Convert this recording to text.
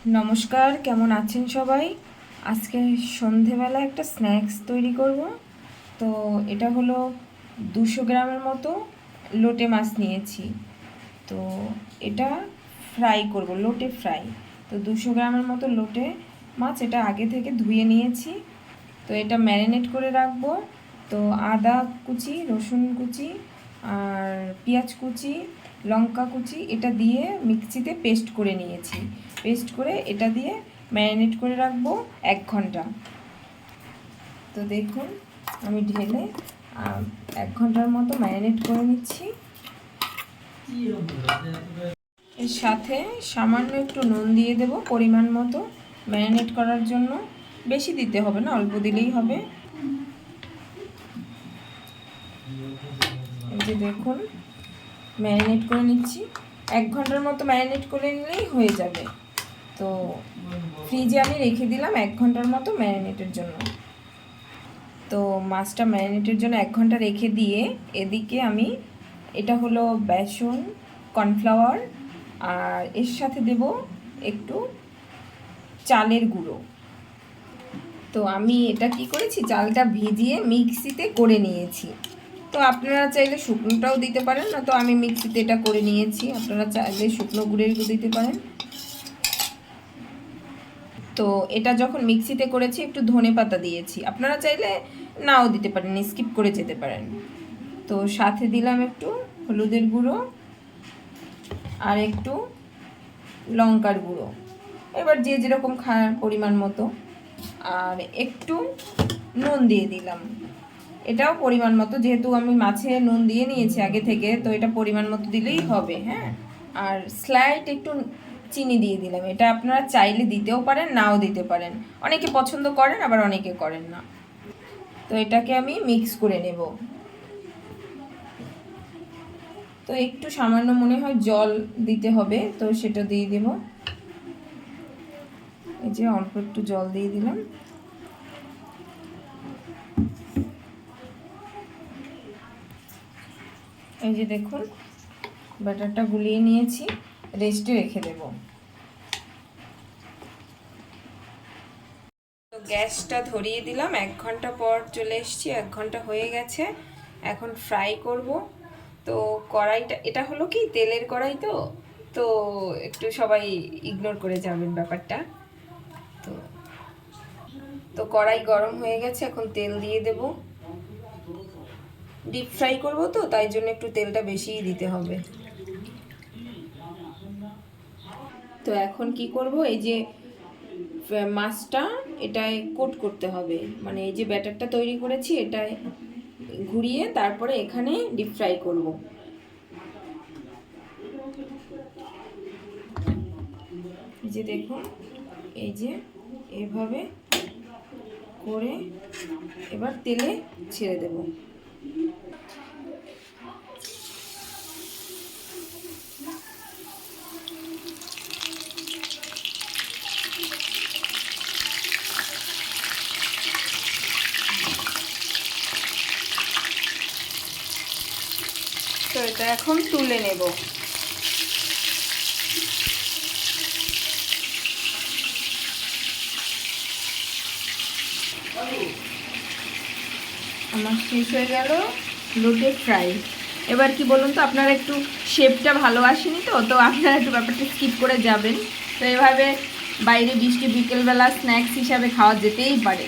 নমস্কার, কেমন আছেন সবাই? আজকে সন্ধেবেলা একটা স্ন্যাক্স তৈরি করব। তো এটা হলো 200 গ্রামের মতো লোটে মাছ নিয়েছি। তো এটা ফ্রাই করব, লোটে ফ্রাই। তো 200 গ্রামের মতো লোটে মাছ এটা আগে থেকে ধুয়ে নিয়েছি। তো এটা ম্যারিনেট করে রাখবো। তো আদা কুচি, রসুন কুচি আর পেঁয়াজ কুচি, লঙ্কা কুচি এটা দিয়ে মিক্সিতে পেস্ট করে নিয়েছি। পেস্ট করে এটা দিয়ে ম্যারিনেট করে রাখবো 1 ঘন্টা। তো দেখুন আমি ঢেলে 1 ঘন্টার মতো ম্যারিনেট করে নিচ্ছি। এর সাথে সামান্য একটু নুন দিয়ে দেব পরিমাণ মতো, ম্যারিনেট করার জন্য। বেশি দিতে হবে না, অল্প দিলেই হবে। এই যে দেখুন ম্যারিনেট করে নিচ্ছি। 1 ঘন্টার মতো ম্যারিনেট করে নিলেই হয়ে যাবে। তো ফ্রিজে আমি রেখে দিলাম 1 ঘন্টার মতো ম্যারিনেটের জন্য। তো মাছটা ম্যারিনেটের জন্য 1 ঘন্টা রেখে দিয়ে এদিকে আমি এটা হলো বেসন, কর্নফ্লাওয়ার আর এর সাথে দেব একটু চালের গুঁড়ো। তো আমি এটা কি করেছি, চালটা ভিজিয়ে মিক্সিতে করে নিয়েছি। তো আপনারা চাইলে শুকনোটাও দিতে পারেন, না তো আমি মিক্সিতে এটা করে নিয়েছি। আপনারা চাইলে শুকনো গুঁড়ের দিতে পারেন। তো এটা যখন মিক্সিতে করেছি একটু ধনেপাতা দিয়েছি, আপনারা চাইলে নাও দিতে পারেন, স্কিপ করে যেতে পারেন। তো সাথে দিলাম একটু হলুদের গুঁড়ো আর একটু লঙ্কার গুঁড়ো, এবার যে যেরকম খায় পরিমাণ মতো। আর একটু নুন দিয়ে দিলাম, এটাও পরিমাণ মতো, যেহেতু আমি মাছে নুন দিয়ে নিয়েছি আগে থেকে, তো এটা পরিমাণ মতো দিলেই হবে। হ্যাঁ, আর স্লাইট একটু চিনি দিয়ে দিলাম। এটা আপনারা চাইলে দিতেও পারেন, নাও দিতে পারেন। অনেকে পছন্দ করেন, আবার অনেকে করেন না। তো এটাকে আমি মিক্স করে নেব। তো একটু সামান্য মনে হয় জল দিতে হবে, তো সেটা দিয়ে দেব। এই যে অল্প একটু জল দিয়ে দিলাম। এই যে দেখুন ব্যাটারটা গুলিয়ে নিয়েছি, রেস্টে রেখে দেব। তো গ্যাসটা ধরিয়ে দিলাম, 1 ঘন্টা পর চলে এসেছি, 1 ঘন্টা হয়ে গেছে। এখন ফ্রাই করব। তো কড়াইটা এটা হলো কি তেলের কড়াই, তো তো একটু সবাই ইগনোর করে যাবেন ব্যাপারটা। তো তো কড়াই গরম হয়ে গেছে, এখন তেল দিয়ে দেব। ডিপ ফ্রাই করব, তো তাই জন্য একটু তেলটা বেশিই দিতে হবে। তো এখন কি করব, এই যে মাছটা এটায় কোট করতে হবে, মানে এই যে ব্যাটারটা তৈরি করেছি এটায় ঘুরিয়ে তারপরে এখানে ডিপ ফ্রাই করব। এই যে দেখুন, এই যে এভাবে করে এবার তেলে ছেড়ে দেব। তো এটা এখন তুলে নেব। আমার শেষ হয়ে গেল লোটে ফ্রাই। এবার কি বলুন তো, আপনারা একটু শেপটা ভালো আসেনি, তো তো আপনারা একটু ব্যাপারটা স্কিপ করে যাবেন। তো এভাবে বাইরে বৃষ্টি বিকেলবেলা স্ন্যাক্স হিসাবে খাওয়া যেতেই পারে।